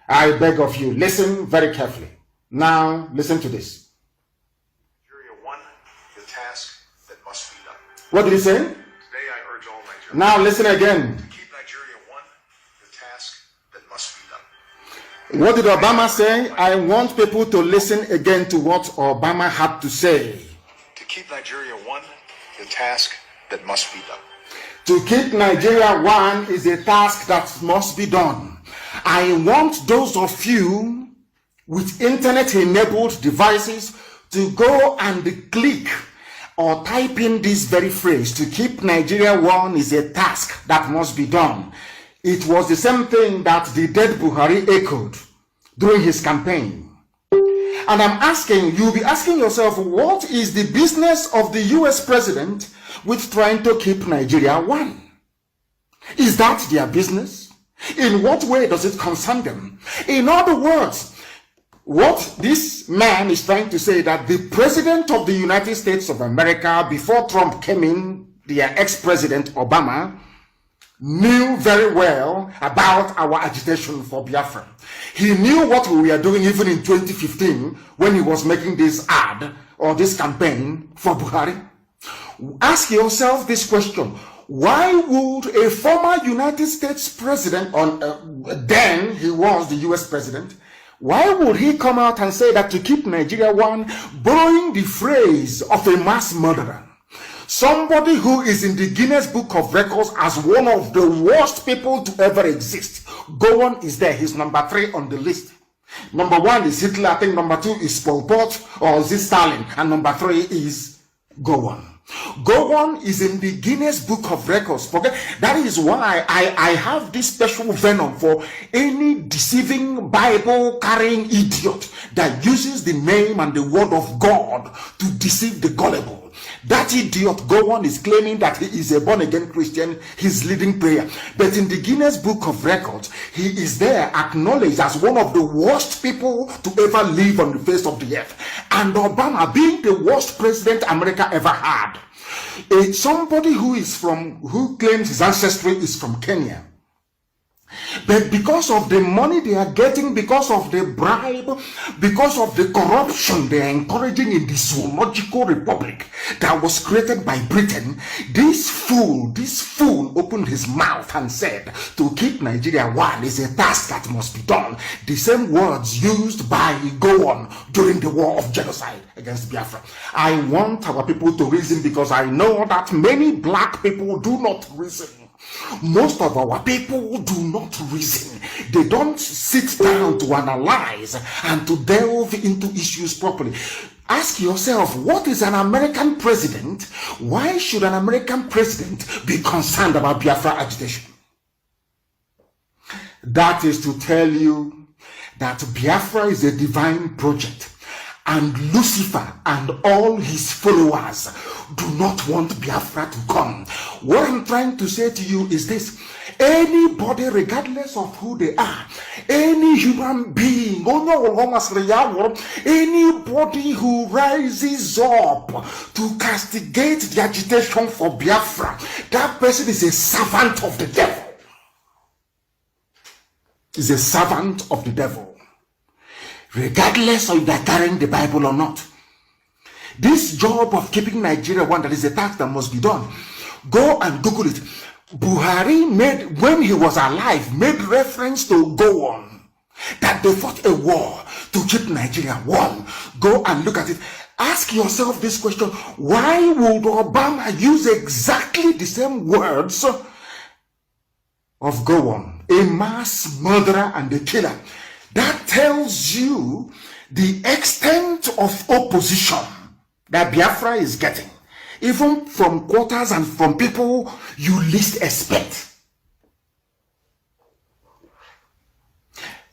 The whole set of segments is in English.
I beg of you, listen very carefully. Now, listen to this. Nigeria won the task that must be done. What did he say? Today I urge all Nigerians. Now, listen again. To keep Nigeria one, the task that must be done. What did Øbämá say? I want people to listen again to what Øbämá had to say. To keep Nigeria one, the task that must be done. To keep Nigeria one is a task that must be done. I want those of you with internet-enabled devices to go and click or type in this very phrase. To keep Nigeria one is a task that must be done. It was the same thing that the dead Buhari echoed during his campaign. And I'm asking, you'll be asking yourself, what is the business of the US president with trying to keep Nigeria one? Is that their business? In what way does it concern them? In other words, what this man is trying to say, that the president of the United States of America, before Trump came in, their ex-president Øbämá, knew very well about our agitation for Biafra. He knew what we were doing even in 2015 when he was making this ad or this campaign for Buhari. Ask yourself this question. Why would a former United States president, then he was the US president, why would he come out and say that to keep Nigeria one, borrowing the phrase of a mass murderer? Somebody who is in the Guinness Book of Records as one of the worst people to ever exist. Gowon is there. He's number 3 on the list. Number 1 is Hitler. I think number 2 is Pol Pot or Stalin. And number 3 is Gowon. Gowon is in the Guinness Book of Records. That is why I have this special venom for any deceiving Bible-carrying idiot that uses the name and the word of God to deceive the gullible. That idiot Gowon is claiming that he is a born-again Christian. He's leading prayer. But in the Guinness Book of Records, he is there acknowledged as one of the worst people to ever live on the face of the earth. And Øbämá being the worst president America ever had. Somebody who claims his ancestry is from Kenya. But because of the money they are getting, because of the bribe, because of the corruption they are encouraging in the zoological republic that was created by Britain, this fool opened his mouth and said, to keep Nigeria one is a task that must be done. The same words used by Gowon during the war of genocide against Biafra. I want our people to reason, because I know that many black people do not reason. Most of our people do not reason. They don't sit down to analyze and to delve into issues properly. Ask yourself, what is an American president? Why should an American president be concerned about Biafra agitation? That is to tell you that Biafra is a divine project, and Lucifer and all his followers do not want Biafra to come. What I'm trying to say to you is this: anybody, regardless of who they are, any human being, anybody who rises up to castigate the agitation for Biafra, that person is a servant of the devil. Is a servant of the devil. Regardless of if they're carrying the Bible or not. This job of keeping Nigeria one, that is a task that must be done. Go and Google it. Buhari made, when he was alive, made reference to Gowon, that they fought a war to keep Nigeria one. Go and look at it. Ask yourself this question: why would Øbämá use exactly the same words of Gowon, a mass murderer and a killer? That tells you the extent of opposition that Biafra is getting, even from quarters and from people you least expect.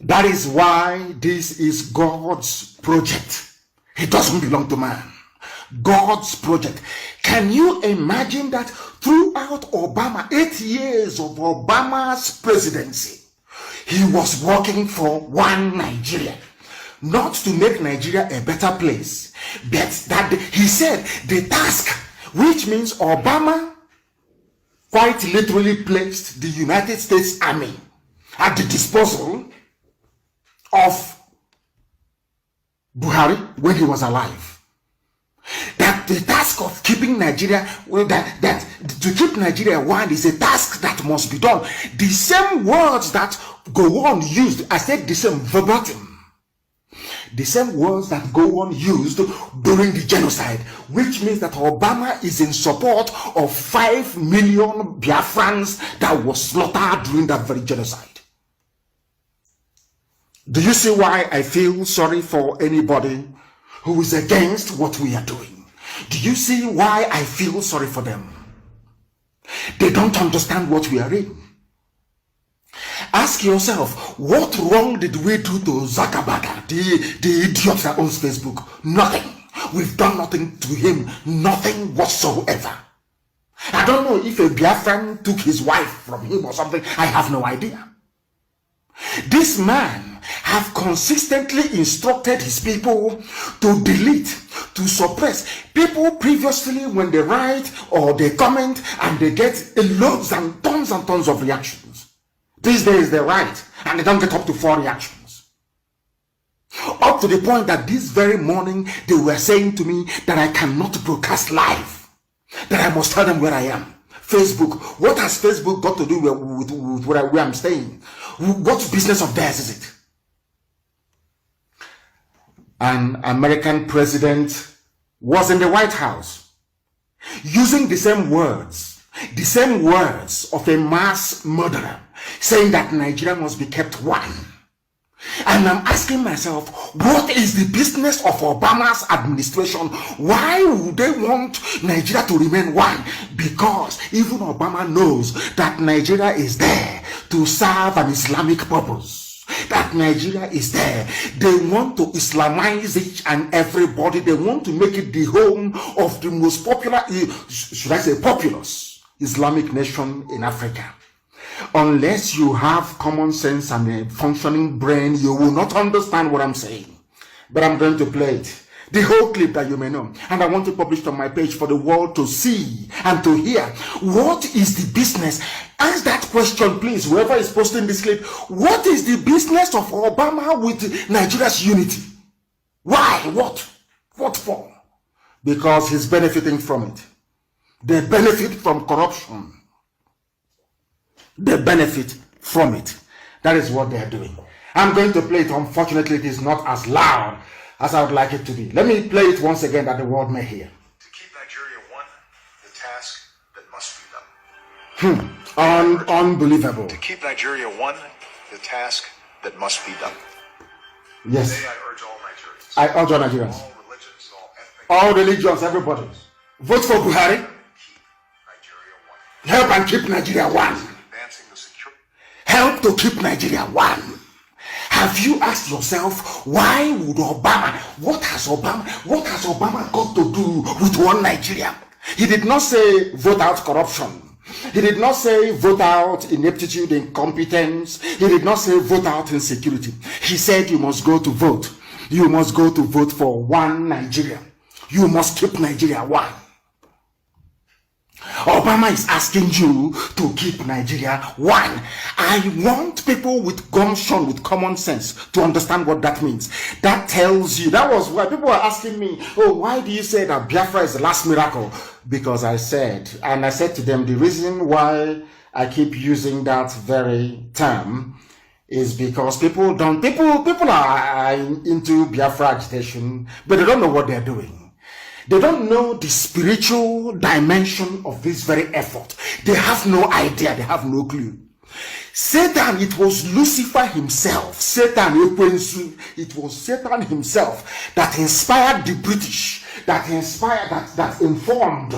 That is why this is God's project. It doesn't belong to man. God's project. Can you imagine that throughout Øbämá, 8 years of Øbämá's presidency, he was working for one Nigeria, not to make Nigeria a better place, but that he said the task, which means Øbämá quite literally placed the United States Army at the disposal of Buhari when he was alive. That the task of keeping Nigeria, that to keep Nigeria one is a task that must be done. The same words that go on used, I said the same verbatim. The same words that go on used during the genocide, which means that Øbämá is in support of 5 million Biafrans that was slaughtered during that very genocide. Do you see why I feel sorry for anybody who is against what we are doing? Do you see why I feel sorry for them? They don't understand what we are in. Ask yourself, what wrong did we do to Zuckerberg, the idiot that owns Facebook? Nothing. We've done nothing to him, nothing whatsoever. I don't know if a Biafran took his wife from him or something. I have no idea. This man have consistently instructed his people to delete, to suppress. People previously, when they write or they comment and they get loads and tons of reactions. These days they write and they don't get up to 4 reactions. Up to the point that this very morning they were saying to me that I cannot broadcast live, that I must tell them where I am. Facebook, what has Facebook got to do with where I'm staying? What business of theirs is it? An American president was in the White House using the same words of a mass murderer, saying that Nigeria must be kept one. And I'm asking myself, what is the business of Obama's administration? Why would they want Nigeria to remain one? Because even Obama knows that Nigeria is there to serve an Islamic purpose. That Nigeria is there. They want to Islamize each and everybody. They want to make it the home of the most popular, should I say populous, Islamic nation in Africa. Unless you have common sense and a functioning brain, you will not understand what I'm saying. But I'm going to play it. The whole clip that you may know. And I want to publish it on my page for the world to see and to hear. What is the business? Ask that question, please, whoever is posting this clip. What is the business of Obama with Nigeria's unity? Why? What? What for? Because he's benefiting from it. They benefit from corruption. They benefit from it. That is what they are doing. I'm going to play it. Unfortunately, it is not as loud as I would like it to be. Let me play it once again that the world may hear. To keep Nigeria one, the task that must be done. Unbelievable. To keep Nigeria one, the task that must be done. Yes. Today I urge all Nigerians. I urge all Nigerians. All religions, all ethnic. All religions, everybody. Vote for Buhari. Keep Nigeria one. Help and keep Nigeria one. Advancing the security. Help to keep Nigeria one. Have you asked yourself, why would Obama, what has Obama got to do with one Nigeria? He did not say vote out corruption. He did not say vote out ineptitude, incompetence. He did not say vote out insecurity. He said you must go to vote. You must go to vote for one Nigeria. You must keep Nigeria one. Obama is asking you to keep Nigeria one. I want people with gumption, with common sense, to understand what that means. That tells you, that was why people were asking me, oh, why do you say that Biafra is the last miracle? Because I said to them, the reason why I keep using that very term is because people are into Biafra agitation, but they don't know what they're doing. They don't know the spiritual dimension of this very effort. They have no idea. They have no clue. Satan, it was Lucifer himself. It was Satan himself that inspired the British, that informed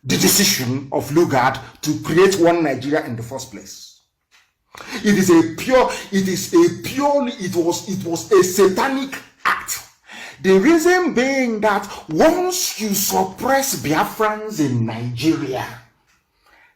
the decision of Lugard to create one Nigeria in the first place. It was a satanic act. The reason being that once you suppress Biafrans in Nigeria,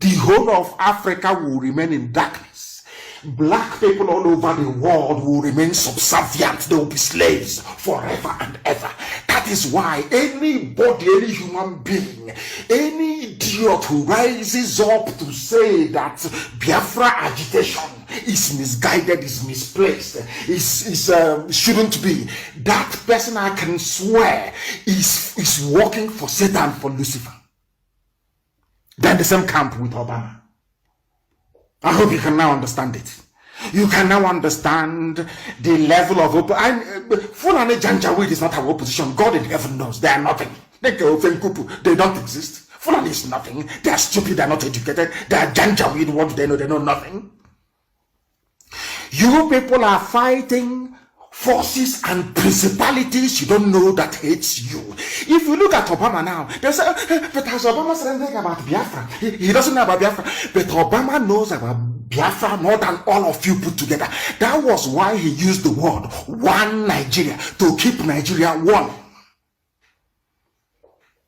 the whole of Africa will remain in darkness. black people all over the world will remain subservient. They will be slaves forever and ever. That is why anybody, any human being, any idiot who rises up to say that Biafra agitation is misguided, is misplaced, shouldn't be, that person, I can swear, is working for Satan, for Lucifer. They're in the same camp with Øbämá. I hope you can now understand it. You can now understand the level of Fulani Janjaweed is not our opposition. God in heaven knows they are nothing. They don't exist. Fulani is nothing. They are stupid. They are not educated. They are Janjaweed. What do they know? They know nothing. You people are fighting forces and principalities you don't know that hates you. If you look at Øbämá now, they say, but has Øbämá said anything about Biafra? He doesn't know about Biafra. But Øbämá knows about Biafra more than all of you put together. That was why he used the word one Nigeria, to keep Nigeria one.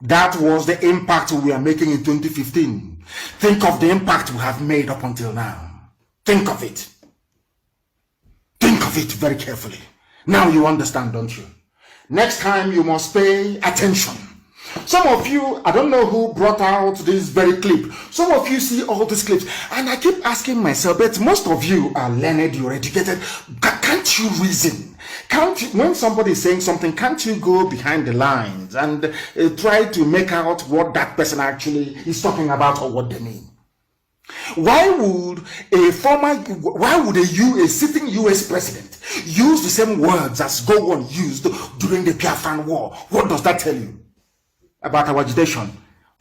That was the impact we are making in 2015. Think of the impact we have made up until now. Think of it. Think of it very carefully. Now you understand, don't you? Next time you must pay attention. Some of you, I don't know who brought out this very clip. Some of you see all these clips, and I keep asking myself, but most of you are learned, you're educated. Can't you reason? Can't you, when somebody is saying something, can't you go behind the lines and try to make out what that person actually is talking about or what they mean? Why would a sitting US president use the same words as Gowon used during the Biafran war? What does that tell you about our agitation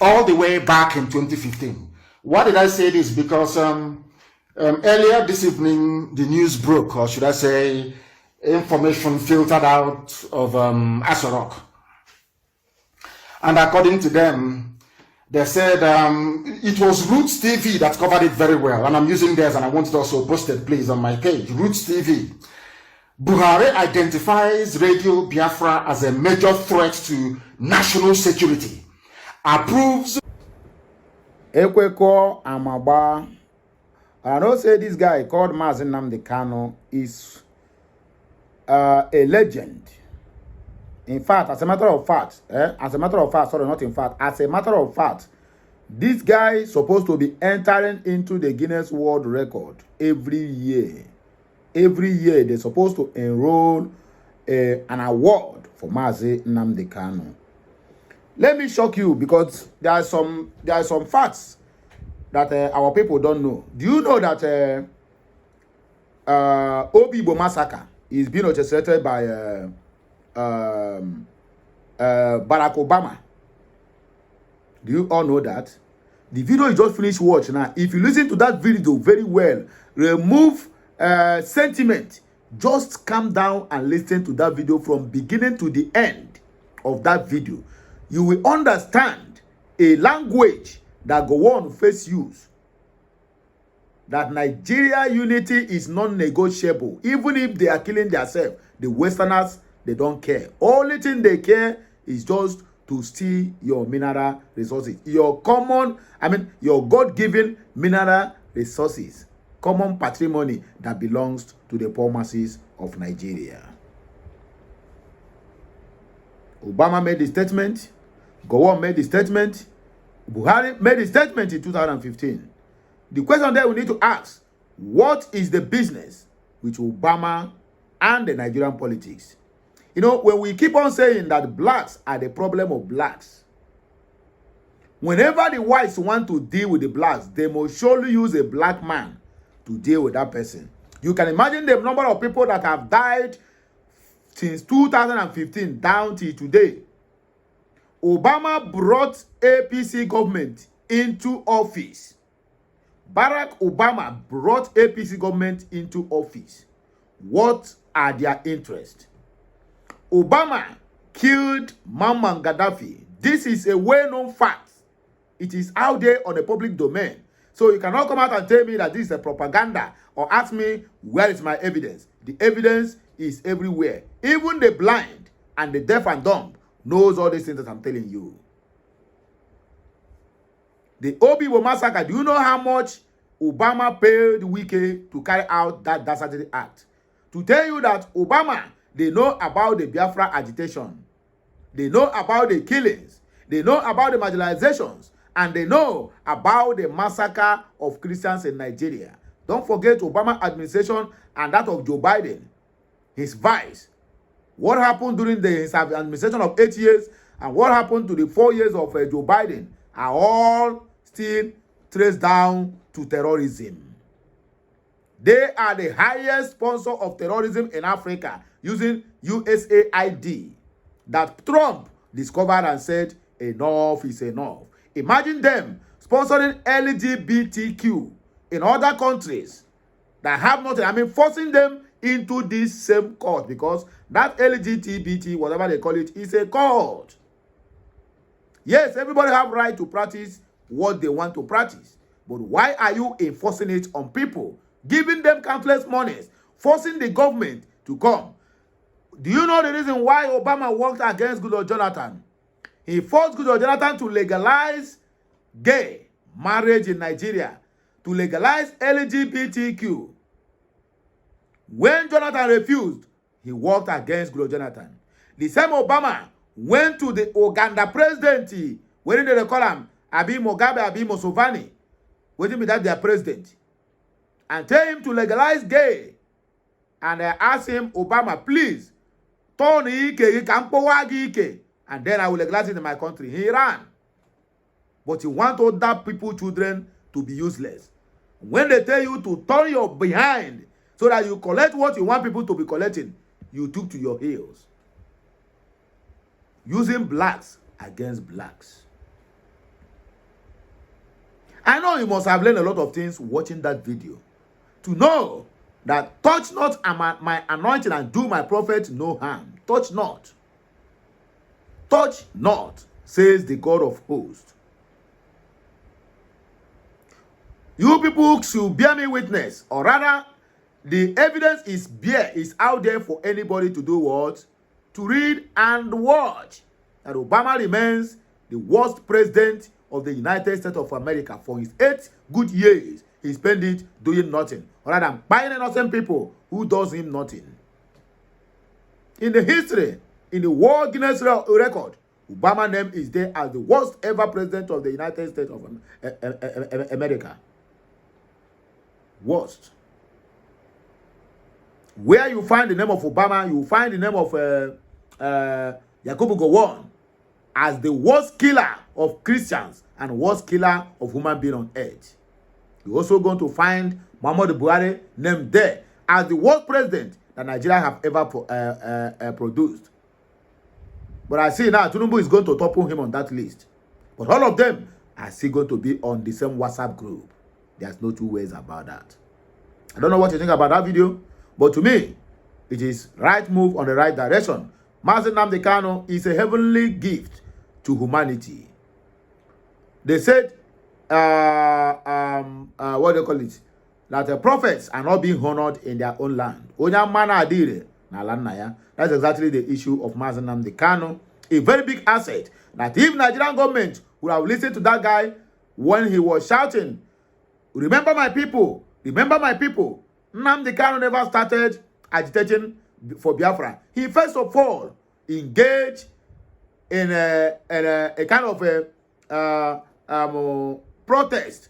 all the way back in 2015? Why did I say this? Because earlier this evening the news broke, or should I say information filtered out of Asorok, and according to them, they said it was Roots TV that covered it very well, and I'm using theirs, and I want it also posted, please, on my page. Roots TV. Buhari identifies Radio Biafra as a major threat to national security. Approves. Ekweko Amagba. I know say this guy called Nnamdi Kanu is a legend. In fact, as a matter of fact, this guy is supposed to be entering into the Guinness World Record every year. Every year, they're supposed to enroll an award for Nnamdi Kanu. Let me shock you, because there are some facts that our people don't know. Do you know that Obiğbø massacre is being orchestrated by Barack Obama? Do you all know that? The video you just finished watching now, if you listen to that video very well, remove sentiment, just calm down and listen to that video from beginning to the end of that video. You will understand a language that Gowon face use, that Nigeria unity is non-negotiable. Even if they are killing themselves, the Westerners, they don't care. Only thing they care is just to steal your mineral resources, your God-given mineral resources, common patrimony that belongs to the poor masses of Nigeria. Obama made the statement, Gowon made the statement, Buhari made the statement in 2015. The question that we need to ask, what is the business with Obama and the Nigerian politics? You know, when we keep on saying that blacks are the problem of blacks, whenever the whites want to deal with the blacks, they must surely use a black man to deal with that person. You can imagine the number of people that have died since 2015 down till today. Obama brought APC government into office. Barack Obama brought APC government into office. What are their interests? Obama killed Muammar Gaddafi. This is a well-known fact. It is out there on the public domain. So you cannot come out and tell me that this is a propaganda or ask me where is my evidence. The evidence is everywhere. Even the blind and the deaf and dumb knows all these things that I'm telling you. The Obiğbø massacre, do you know how much Øbämá paid Wike to carry out that dastardly act. To tell you that Øbämá, they know about the Biafra agitation. They know about the killings. They know about the marginalizations. And they know about the massacre of Christians in Nigeria. Don't forget Obama administration and that of Joe Biden, his vice. What happened during his administration of 8 years and what happened to the 4 years of Joe Biden are all still traced down to terrorism. They are the highest sponsor of terrorism in Africa using USAID that Trump discovered and said enough is enough. Imagine them sponsoring LGBTQ in other countries that have nothing. I mean, forcing them into this same cult because that LGBT, whatever they call it, is a cult. Yes, everybody have right to practice what they want to practice. But why are you enforcing it on people? Giving them countless monies, forcing the government to come. Do you know the reason why Obama worked against Goodluck Jonathan? He forced Goodluck Jonathan to legalize gay marriage in Nigeria, to legalize LGBTQ. When Jonathan refused, he worked against Goodluck Jonathan. The same Obama went to the Uganda presidency, when they call him Abi Mugabe, Abi Museveni, waiting be that their president, and tell him to legalize gay. And I asked him, Obama, please, turn Ike, and then I will legalize it in my country. He ran. But you want other people, children, to be useless. When they tell you to turn your behind so that you collect what you want people to be collecting, you took to your heels. Using blacks against blacks. I know you must have learned a lot of things watching that video. To know that touch not my anointing and do my prophet no harm. Touch not. Touch not, says the God of hosts. You people should bear me witness, or rather, the evidence is out there for anybody to do what? To read and watch. That Obama remains the worst president of the United States of America for his 8 good years. He spent it doing nothing, rather than buying innocent people who does him nothing. In the history, in the World Guinness record, Obama's name is there as the worst ever president of the United States of America. Worst. Where you find the name of Obama, you find the name of Yakubu Gowon as the worst killer of Christians and worst killer of human beings on earth. You're also going to find Muhammadu Buhari named there as the worst president that Nigeria have ever produced. But I see now Tinubu is going to topple him on that list. But all of them are still going to be on the same WhatsApp group. There's no two ways about that. I don't know what you think about that video, but to me, it is right move on the right direction. Nnamdi Kanu is a heavenly gift to humanity. They said, what do you call it? That the prophets are not being honored in their own land. That's exactly the issue of Nnamdi Kanu. A very big asset. That if Nigerian government would have listened to that guy when he was shouting, remember my people, remember my people. Nnamdi Kanu never started agitating for Biafra. He first of all engaged in a kind of protest.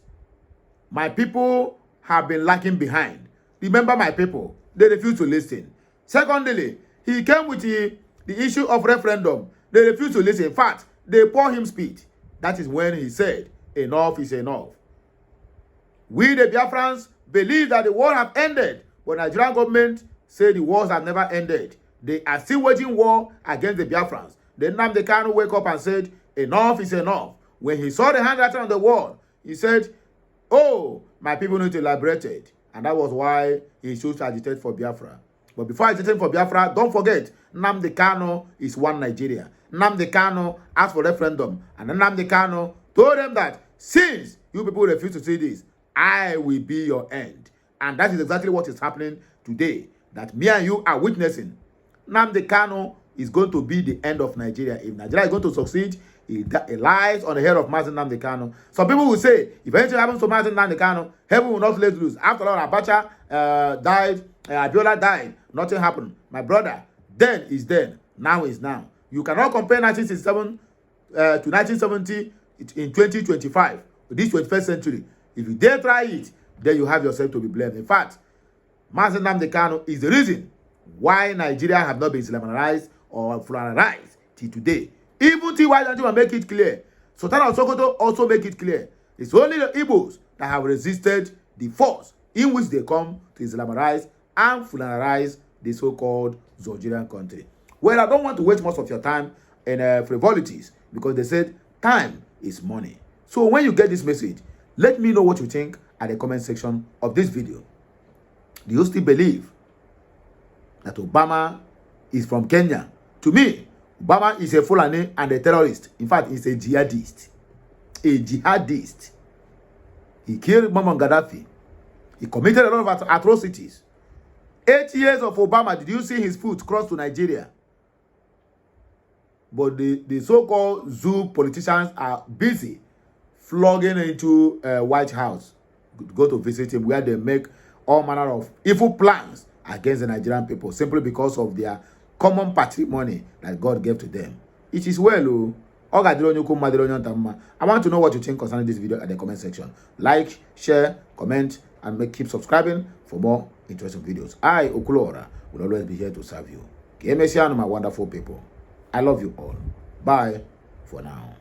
My people have been lagging behind. Remember my people. They refused to listen. Secondly, he came with the issue of referendum. They refused to listen. In fact, they pour him spit. That is when he said, enough is enough. We, the Biafrans, believe that the war has ended, but Nigerian government say the wars have never ended. They are still waging war against the Biafrans. Then Nnamdi Kanu wake up and said, enough is enough. When he saw the handwriting on the wall, he said, oh, my people need to be liberated. And that was why he chose to agitate for Biafra. But before agitating for Biafra, don't forget, Nnamdi Kanu is one Nigeria. Nnamdi Kanu asked for referendum. And Nnamdi Kanu told them that since you people refuse to see this, I will be your end. And that is exactly what is happening today. That me and you are witnessing. Nnamdi Kanu is going to be the end of Nigeria. If Nigeria is going to succeed, It lies on the head of Nnamdi Kanu. Some people will say, if anything happens to Nnamdi Kanu, heaven will not let loose. After all, Abacha died, Abiola died, nothing happened. My brother, then is then, now is now. You cannot compare 1967 to 1970 in 2025, this 21st century. If you dare try it, then you have yourself to be blamed. In fact, Nnamdi Kanu is the reason why Nigeria have not been Islamized or Fularized till today. Even T.Y. Danjuma make it clear. Sultan of Sokoto also make it clear. It's only the Igbos that have resisted the force in which they come to Islamize and Fulanize the so-called Nigerian country. Well, I don't want to waste most of your time in frivolities because they said time is money. So when you get this message, let me know what you think at the comment section of this video. Do you still believe that Øbämá is from Kenya? To me, Øbämá is a Fulani and a terrorist. In fact, he's a jihadist. A jihadist. He killed Muammar Gaddafi. He committed a lot of atrocities. 8 years of Øbämá, did you see his foot cross to Nigeria? But the so-called zoo politicians are busy flogging into White House. Go to visit him where they make all manner of evil plans against the Nigerian people simply because of their common patrimony that God gave to them. It is well, I want to know what you think concerning this video at the comment section. Like, share, comment, and keep subscribing for more interesting videos. I, Okulora, will always be here to serve you. My wonderful people. I love you all. Bye for now.